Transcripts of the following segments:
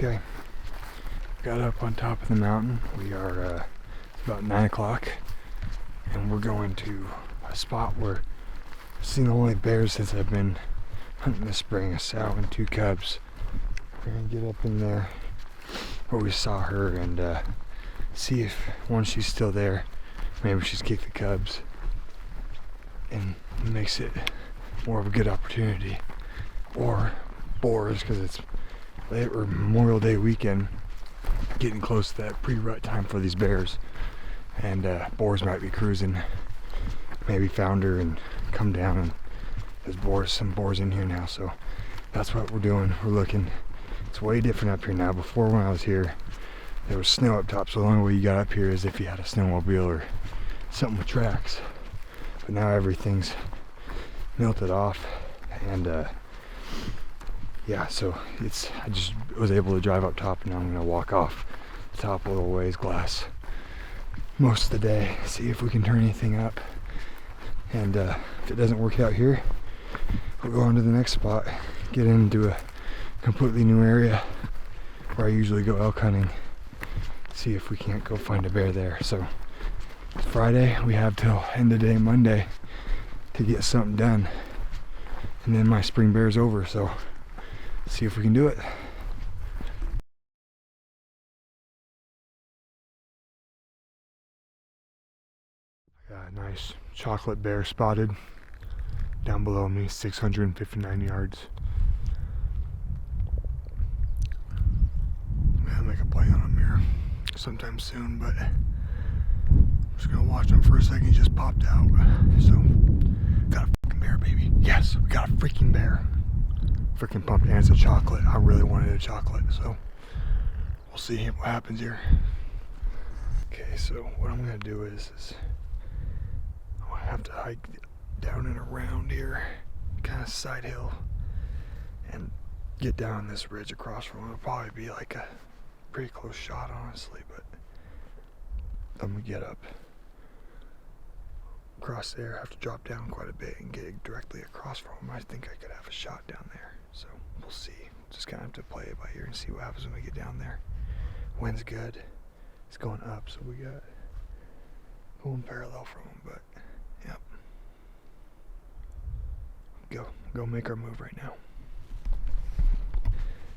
Okay, got up on top of the mountain. We are about 9 o'clock, and we're going to a spot where I've seen the only bears since I've been hunting this spring, a sow and 2 cubs. We're gonna get up in there where we saw her and see if, once she's still there, maybe she's kicked the cubs and makes it more of a good opportunity. Or boars, because it's late or Memorial Day weekend, getting close to that pre-rut time for these bears, and boars might be cruising, maybe found her and come down, and there's some boars in here now, so that's what we're doing. We're looking. It's way different up here now. Before, when I was here, there was snow up top, so the only way you got up here is if you had a snowmobile or something with tracks. But now everything's melted off, and yeah, so I just was able to drive up top, and now I'm gonna walk off the top a little ways, glass, most of the day, see if we can turn anything up. And if it doesn't work out here, we'll go on to the next spot, get into a completely new area where I usually go elk hunting, see if we can't go find a bear there. So it's Friday, we have till end of day Monday to get something done, and then my spring bear's over, so see if we can do it. I got a nice chocolate bear spotted down below me, 659 yards. I'm gonna make a play on him here sometime soon, but I'm just gonna watch him for a second. He just popped out. So, got a freaking bear, baby. Yes, we got a freaking bear. Freaking pumped, and it's a chocolate. I really wanted a chocolate, so we'll see what happens here. Okay, so what I'm gonna do is I have to hike down and around here, kind of side hill, and get down this ridge across from it. It'll probably be like a pretty close shot, honestly, but I'm gonna get up across there. I have to drop down quite a bit and get directly across from him. I think I could have a shot down there, so we'll see. Just kind of have to play it by ear and see what happens when we get down there. Wind's good. It's going up, so we got going parallel from him, but yep. Go make our move right now.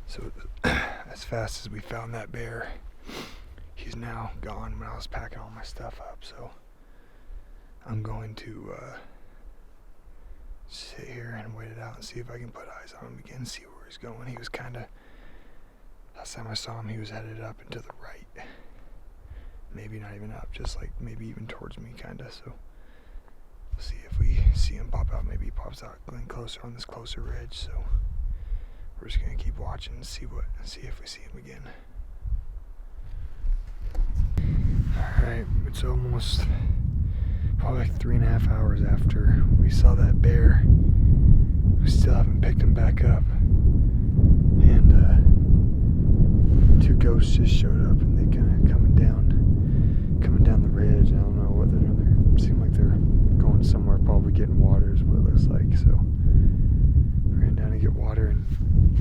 So as fast as we found that bear, he's now gone when I was packing all my stuff up, so I'm going to sit here and wait it out and see if I can put eyes on him again, see where he's going. He was last time I saw him, he was headed up and to the right. Maybe not even up, just like maybe even towards me, kinda. So we'll see if we see him pop out. Maybe he pops out going closer on this closer ridge, so we're just gonna keep watching and see if we see him again. Alright, it's almost probably like 3.5 hours after we saw that bear. We still haven't picked him back up. And 2 ghosts just showed up, and they kind of coming down the ridge. I don't know what they're doing. They seem like they're going somewhere, probably getting water is what it looks like. So we ran down to get water, and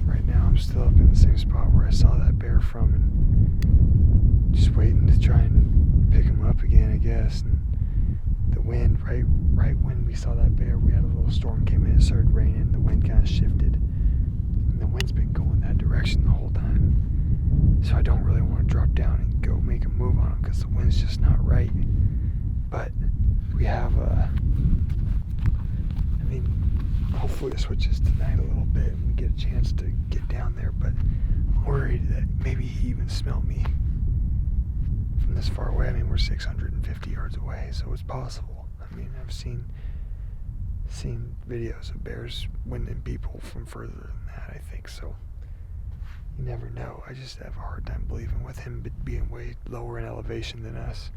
right now I'm still up in the same spot where I saw that bear from, and just waiting to try and pick him up again, I guess. And the wind, right when we saw that bear, we had a little storm came in, it started raining, the wind kind of shifted, and the wind's been going that direction the whole time. So I don't really want to drop down and go make a move on him because the wind's just not right. But we have hopefully it switches tonight a little bit and we get a chance to get down there, but I'm worried that maybe he even smelled me from this far away. I mean, we're 650 yards away, so it's possible. I mean, I've seen videos of bears winding people from further than that, I think, so you never know. I just have a hard time believing, with him being way lower in elevation than us,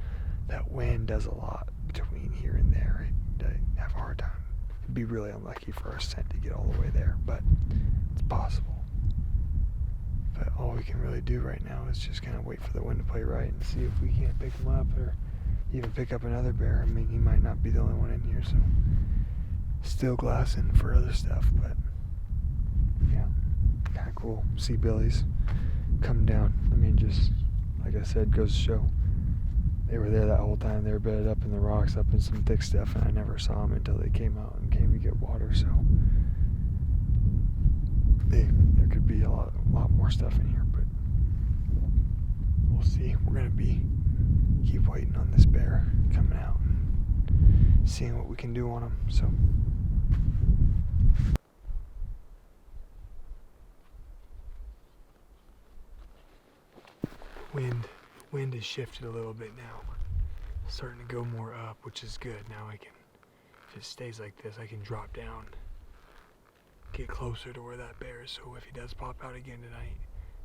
that wind does a lot between here and there. I have a hard time. It'd be really unlucky for our scent to get all the way there, but it's possible. But all we can really do right now is just kind of wait for the wind to play right and see if we can't pick him up or even pick up another bear. I mean, he might not be the only one in here, so still glassing for other stuff, but yeah, kind of cool. See billies. come down. I mean, just like I said, goes to show they were there that whole time. They were bedded up in the rocks, up in some thick stuff, and I never saw them until they came out and came to get water. So there could be a lot more stuff in here, but we'll see. We're gonna keep waiting on this bear coming out and seeing what we can do on him. So. Wind has shifted a little bit now. Starting to go more up, which is good. Now if it stays like this, I can drop down, get closer to where that bear is, so if he does pop out again tonight,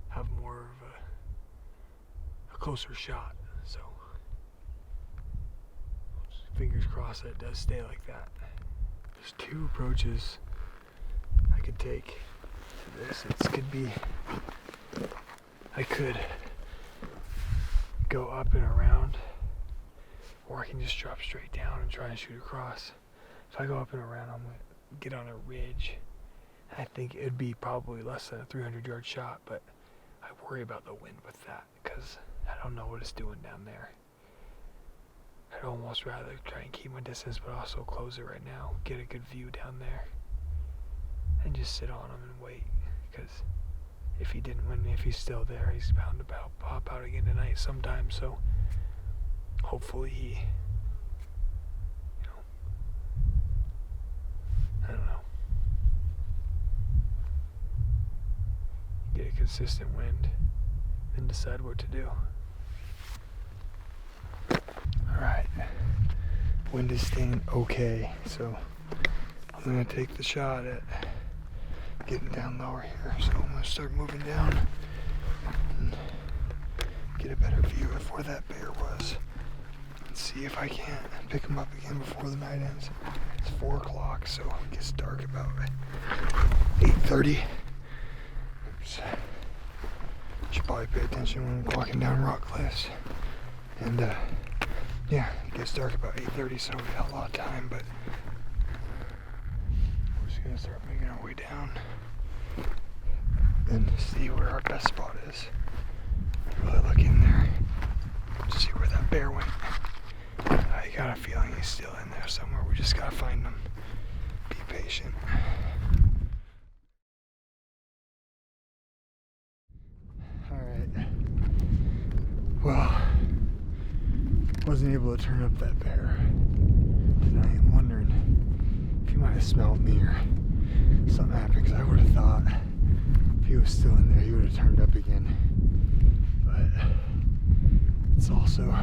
have more of a closer shot. So fingers crossed that it does stay like that. There's two approaches I could take to this. I could go up and around, or I can just drop straight down and try and shoot across. If I go up and around, I'm going to get on a ridge. I think it'd be probably less than a 300-yard shot, but I worry about the wind with that because I don't know what it's doing down there. I'd almost rather try and keep my distance, but also close it right now, get a good view down there, and just sit on him and wait, because if he's still there, he's bound to pop out again tonight sometime. So hopefully he, I don't know, get a consistent wind and decide what to do. Alright, wind is staying okay, so I'm going to take the shot at getting down lower here. So I'm going to start moving down and get a better view of where that bear was and see if I can't pick him up again before the night ends. It's 4 o'clock, so it gets dark about 8:30. Oops. Should probably pay attention when I'm walking down rock cliffs. And yeah, it gets dark about 8:30, so we got a lot of time, but we're just gonna start making our way down and see where our best spot is. Really look in there to see where that bear went. I got a feeling he's still in there somewhere. We just gotta find him. Be patient. Alright. Well, wasn't able to turn up that bear tonight. I'm wondering if he might have smelled me or something happened, because I would have thought if he was still in there, he would have turned up again. But it's also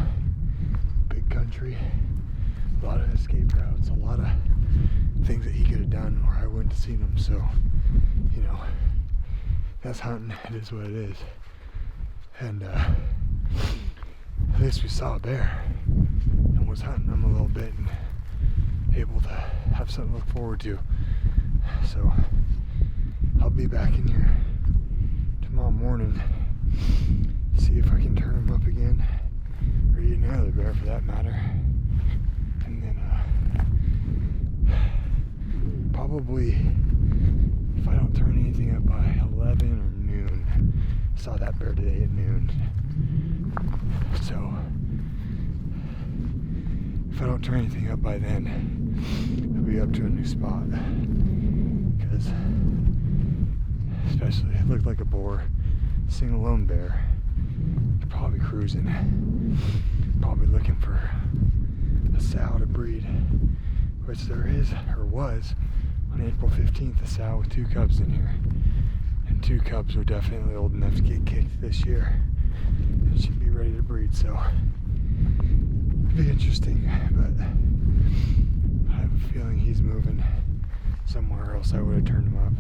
big country, a lot of escape routes, a lot of things that he could have done or I wouldn't have seen him. So, that's hunting. It is what it is. And at least we saw a bear and was hunting him a little bit and able to have something to look forward to. So I'll be back in here tomorrow morning, see if I can turn him up again, or eat another bear for that matter. And then probably, if I don't turn anything up by 11 or noon, I saw that bear today at noon. So if I don't turn anything up by then, I'll be up to a new spot. Because especially it looked like a boar, seeing a lone bear, probably cruising, probably looking for a sow to breed, which there is, or was, on April 15th, a sow with 2 cubs in here. And 2 cubs were definitely old enough to get kicked this year. It should be ready to breed, so it'll be interesting, but I have a feeling he's moving somewhere else. I would have turned him up,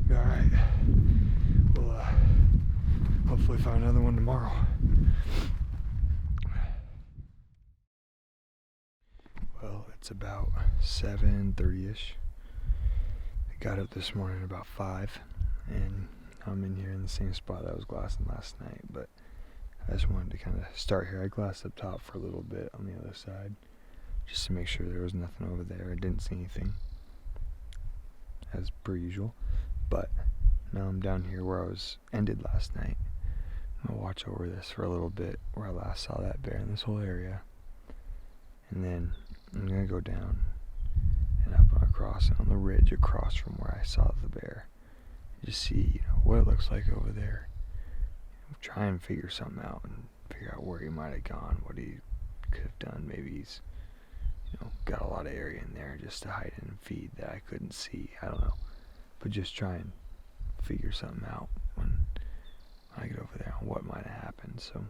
but alright, we'll hopefully find another one tomorrow. Well, it's about 7:30ish. I got up this morning about 5, and I'm in here in the same spot that I was glassing last night, but I just wanted to kind of start here. I glassed up top for a little bit on the other side, just to make sure there was nothing over there. I didn't see anything, as per usual, but Now I'm down here where I was ended last night. I'm gonna watch over this for a little bit where I last saw that bear in this whole area. And then I'm gonna go down and up and across and on the ridge across from where I saw the bear. Just see, what it looks like over there. Try and figure something out and figure out where he might have gone, what he could have done. Maybe he's, got a lot of area in there just to hide and feed that I couldn't see. I don't know. But just try and figure something out when I get over there on what might have happened. So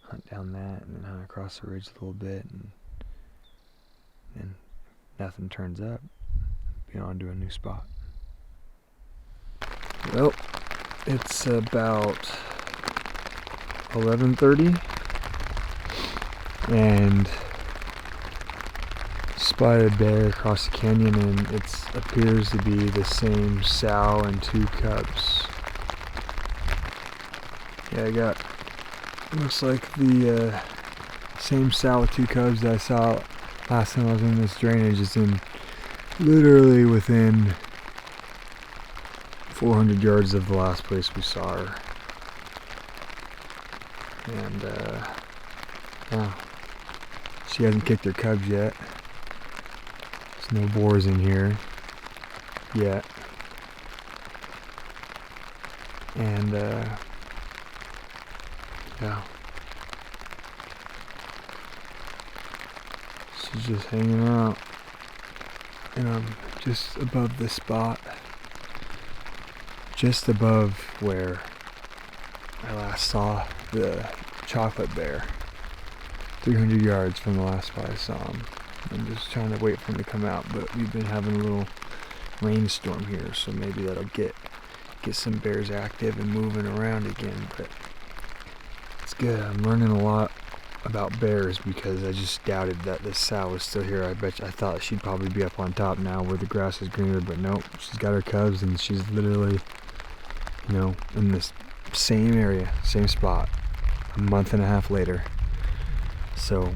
hunt down that and then hunt across the ridge a little bit, and then if nothing turns up, be on to a new spot. Well, it's about 11:30 and spotted a bear across the canyon, and it appears to be the same sow and 2 cubs. Yeah, looks like the same sow with 2 cubs that I saw last time I was in this drainage. It's in literally within 400 yards of the last place we saw her. And yeah, she hasn't kicked her cubs yet. There's no boars in here yet. And yeah, she's just hanging out, and I'm just above the spot, just above where I last saw the chocolate bear, 300 yards from the last spot I saw him. I'm just trying to wait for him to come out, but we've been having a little rainstorm here, so maybe that'll get some bears active and moving around again. But it's good. I'm learning a lot about bears because I just doubted that this sow was still here. I thought she'd probably be up on top now where the grass is greener, but nope, she's got her cubs and she's literally, in this same area, same spot, a month and a half later. So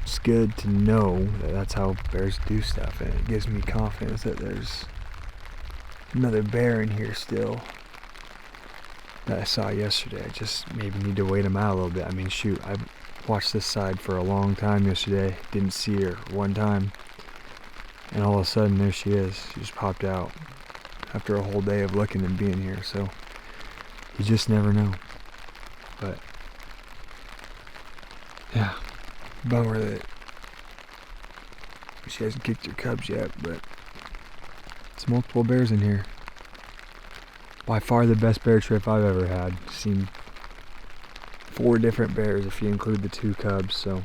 it's good to know that that's how bears do stuff, and it gives me confidence that there's another bear in here still that I saw yesterday. I just maybe need to wait him out a little bit. I mean, shoot, I watched this side for a long time yesterday, didn't see her one time, and all of a sudden there she is. She just popped out after a whole day of looking and being here. So you just never know. But yeah, bummer that she hasn't kicked her cubs yet, but it's multiple bears in here. By far the best bear trip I've ever had. Seen 4 different bears if you include the 2 cubs, so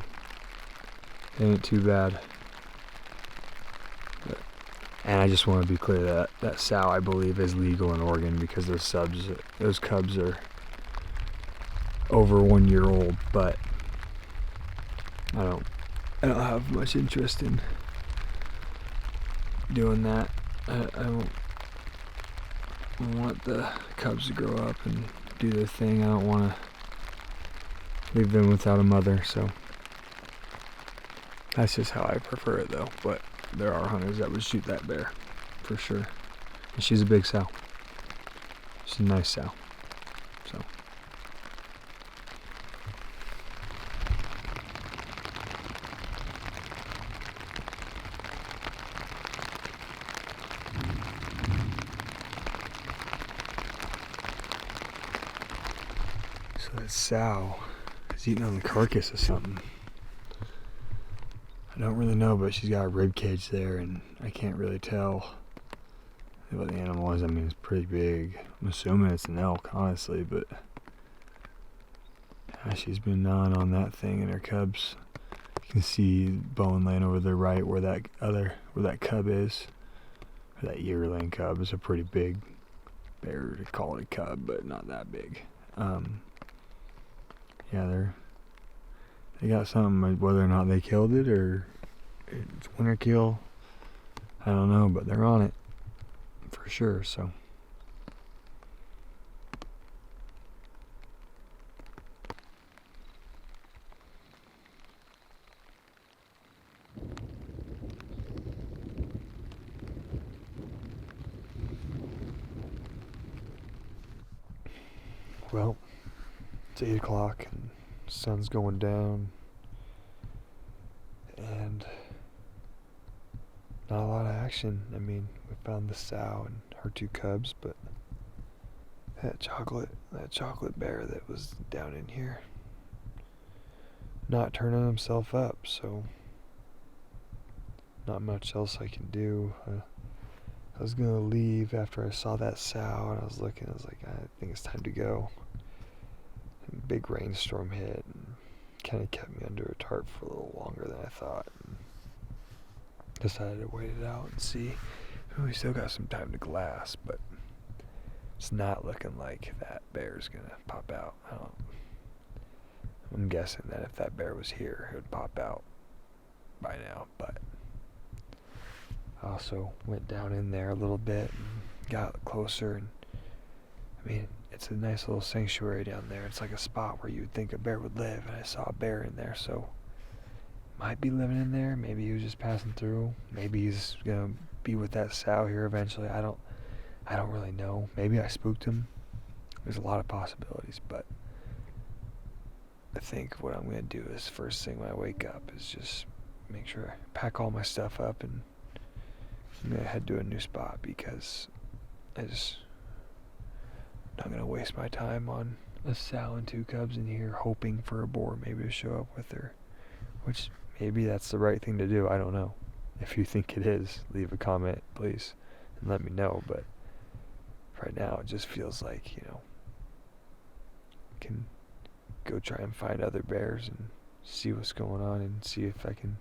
it ain't too bad. And I just want to be clear that sow, I believe, is legal in Oregon because those cubs are over 1 year old, but I don't have much interest in doing that. I don't want the cubs to grow up and do their thing. I don't want to leave them without a mother, so that's just how I prefer it though. But there are hunters that would shoot that bear for sure, and she's a big sow. She's a nice sow. So that sow is eating on the carcass of something. I don't really know, but she's got a rib cage there, and I can't really tell what the animal is. I mean, it's pretty big. I'm assuming it's an elk, honestly, but yeah, she's been gnawing on that thing and her cubs. You can see bone laying over the right where that cub is. That yearling cub is a pretty big bear to call it a cub, but not that big. Yeah, they got something, whether or not they killed it or it's winter kill, I don't know, but they're on it for sure. So Well, it's 8 o'clock and the sun's going down, and not a lot of action. I mean, we found the sow and her 2 cubs, but that chocolate bear that was down in here, not turning himself up, so not much else I can do. I was gonna leave after I saw that sow, and I was like, I think it's time to go. And a big rainstorm hit and kind of kept me under a tarp for a little longer than I thought. And decided to wait it out and see. We still got some time to glass, but it's not looking like that bear's gonna pop out. I'm guessing that if that bear was here, it would pop out by now, but I also went down in there a little bit and got closer, and I mean, it's a nice little sanctuary down there. It's like a spot where you'd think a bear would live, and I saw a bear in there, so might be living in there. Maybe he was just passing through. Maybe he's gonna be with that sow here eventually. I don't really know. Maybe I spooked him. There's a lot of possibilities, but I think what I'm gonna do is first thing when I wake up is just make sure I pack all my stuff up, and I'm gonna head to a new spot because I'm not gonna waste my time on a sow and 2 cubs in here hoping for a boar maybe to show up with her, which maybe that's the right thing to do. I don't know. If you think it is, leave a comment, please, and let me know. But right now, it just feels like, I can go try and find other bears and see what's going on and see if I can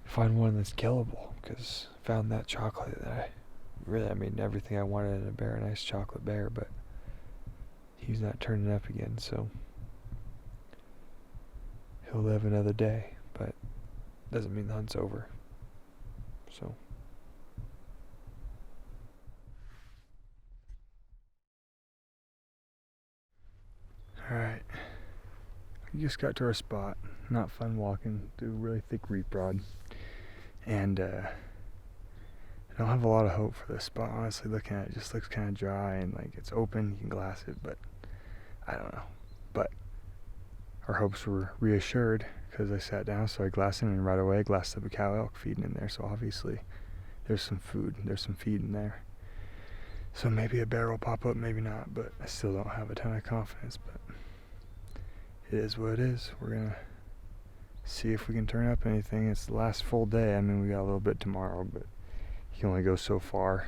find one that's killable. Because I found that chocolate that I mean, everything I wanted in a bear, a nice chocolate bear, but he's not turning up again, so he'll live another day, but doesn't mean the hunt's over. So alright, we just got to our spot. Not fun walking through really thick reprod, and I don't have a lot of hope for this spot. Honestly, looking at it, just looks kind of dry, and like it's open, you can glass it, but I don't know. But our hopes were reassured because I sat down, so I glassed it, and right away I glassed up a cow elk feeding in there, so obviously there's some feed in there. So maybe a bear will pop up, maybe not, but I still don't have a ton of confidence, but it is what it is. We're gonna see if we can turn up anything. It's the last full day. I mean, we got a little bit tomorrow, but you can only go so far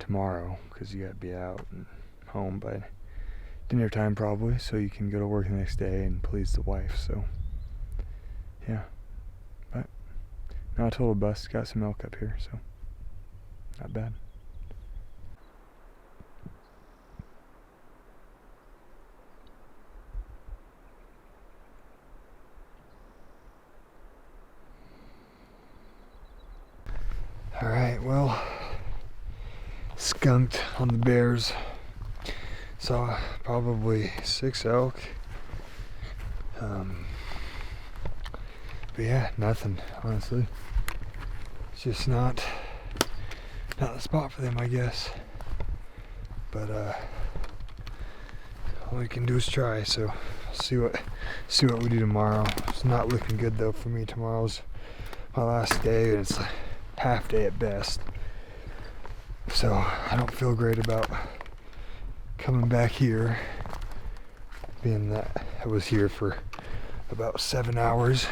tomorrow because you gotta be out and home by dinner time probably, so you can go to work the next day and please the wife. So yeah, but not a total bust. Got some elk up here, so not bad. Alright, well, skunked on the bears. Saw probably 6 elk. But yeah, nothing, honestly. It's just not the spot for them, I guess. But all we can do is try, so see what we do tomorrow. It's not looking good though for me. Tomorrow's my last day, and it's a half day at best. So I don't feel great about coming back here, being that I was here for about 7 hours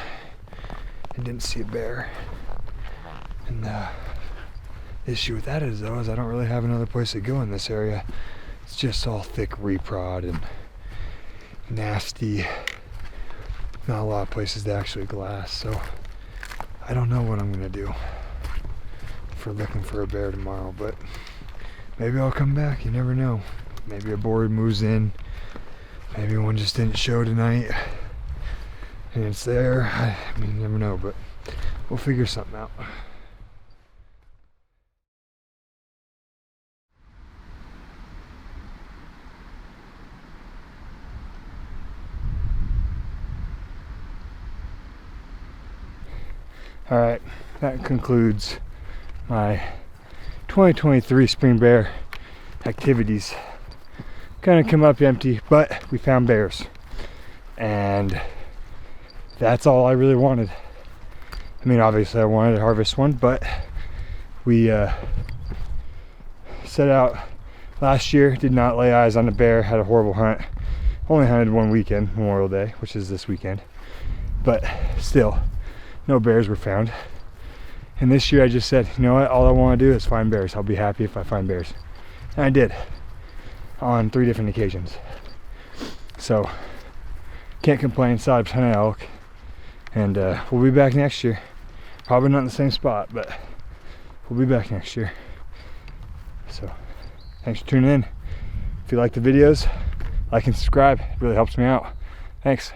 and didn't see a bear. And the issue with that is though, is I don't really have another place to go in this area. It's just all thick reprod and nasty. Not a lot of places to actually glass, so I don't know what I'm gonna do for looking for a bear tomorrow, but maybe I'll come back. You never know. Maybe a boar moves in. Maybe one just didn't show tonight and it's there. I mean, you never know, but we'll figure something out. Alright, that concludes my 2023 spring bear activities. kind of come up empty, but we found bears. And that's all I really wanted. I mean, obviously I wanted to harvest one, but we set out last year, did not lay eyes on a bear, had a horrible hunt. Only hunted one weekend, Memorial Day, which is this weekend. But still, no bears were found. And this year I just said, you know what, all I want to do is find bears. I'll be happy if I find bears. And I did, on 3 different occasions. So, can't complain, saw a ton of elk. And we'll be back next year. Probably not in the same spot, but we'll be back next year. So, thanks for tuning in. If you like the videos, like and subscribe. It really helps me out. Thanks.